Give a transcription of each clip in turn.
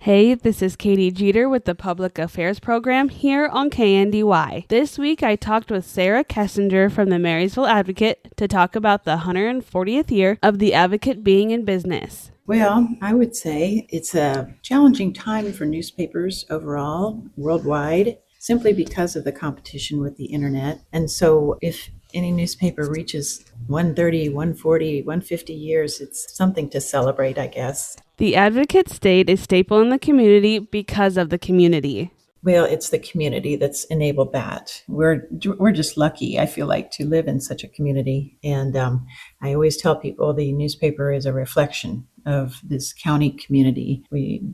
Hey, this is Katy Jeter with the Public Affairs Program here on KNDY. This week I talked with Sarah Kessinger from the Marysville Advocate to talk about the 140th year of the Advocate being in business. Well, I would say it's a challenging time for newspapers overall, worldwide, simply because of the competition with the internet. And so if any newspaper reaches 130, 140, 150 years, it's something to celebrate, I guess. The Advocate stayed a staple in the community because of the community. Well, it's the community that's enabled that. We're just lucky, I feel like, to live in such a community. And I always tell people the newspaper is a reflection of this county community. We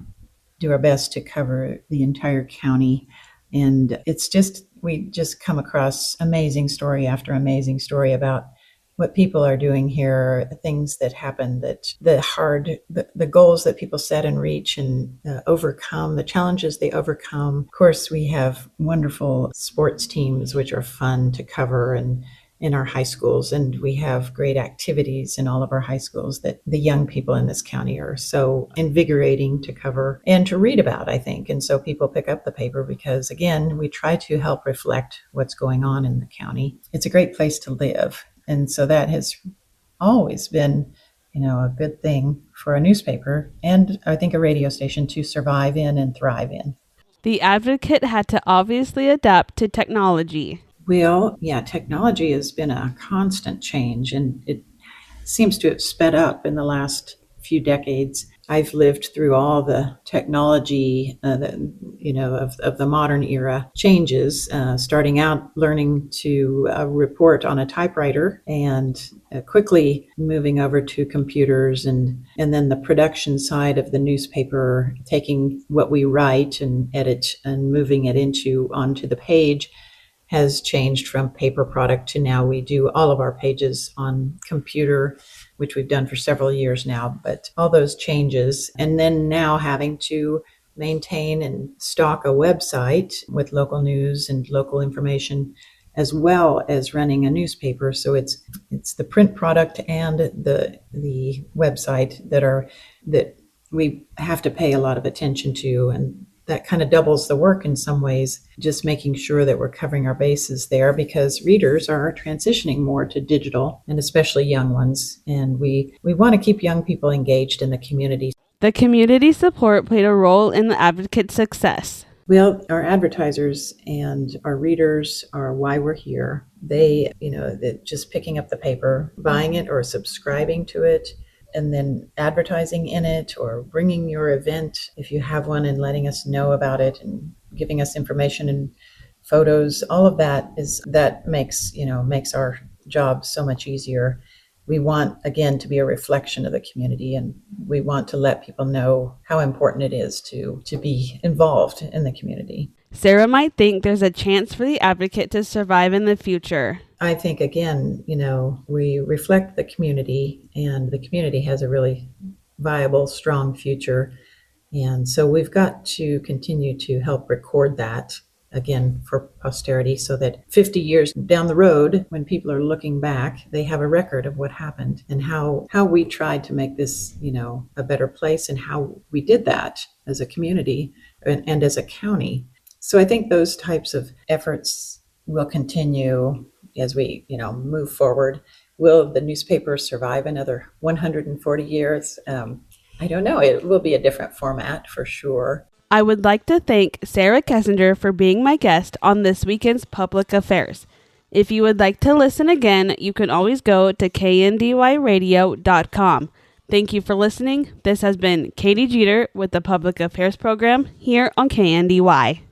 do our best to cover the entire county. And we just come across amazing story after amazing story about what people are doing here, things that happen, that the goals that people set and reach and overcome, the challenges they overcome. Of course, we have wonderful sports teams, which are fun to cover and in our high schools. And we have great activities in all of our high schools that the young people in this county are so invigorating to cover and to read about, I think. And so people pick up the paper because, again, we try to help reflect what's going on in the county. It's a great place to live. And so that has always been, a good thing for a newspaper and I think a radio station to survive in and thrive in. The Advocate had to obviously adapt to technology. Well, yeah, technology has been a constant change and it seems to have sped up in the last few decades. I've lived through all the technology, of the modern era changes, starting out learning to report on a typewriter and quickly moving over to computers and then the production side of the newspaper, taking what we write and edit and moving it onto the page has changed from paper product to now we do all of our pages on computer, which we've done for several years now, but all those changes. And then now having to maintain and stock a website with local news and local information, as well as running a newspaper. So it's the print product and the website that we have to pay a lot of attention to, and that kind of doubles the work in some ways, just making sure that we're covering our bases there because readers are transitioning more to digital and especially young ones. And we want to keep young people engaged in the community. The community support played a role in the Advocate's success. Well, our advertisers and our readers are why we're here. They, just picking up the paper, buying it or subscribing to it, and then advertising in it or bringing your event if you have one and letting us know about it and giving us information and photos. All of that makes our job so much easier. We want, again, to be a reflection of the community, and we want to let people know how important it is to be involved in the community. Sarah might think there's a chance for the Advocate to survive in the future. I think, again, we reflect the community, and the community has a really viable, strong future. And so we've got to continue to help record that, again, for posterity, so that 50 years down the road, when people are looking back, they have a record of what happened and how we tried to make this, a better place and how we did that as a community and as a county. So I think those types of efforts will continue as we, move forward. Will the newspaper survive another 140 years? I don't know. It will be a different format for sure. I would like to thank Sarah Kessinger for being my guest on this weekend's Public Affairs. If you would like to listen again, you can always go to kndyradio.com. Thank you for listening. This has been Katy Jeter with the Public Affairs Program here on KNDY.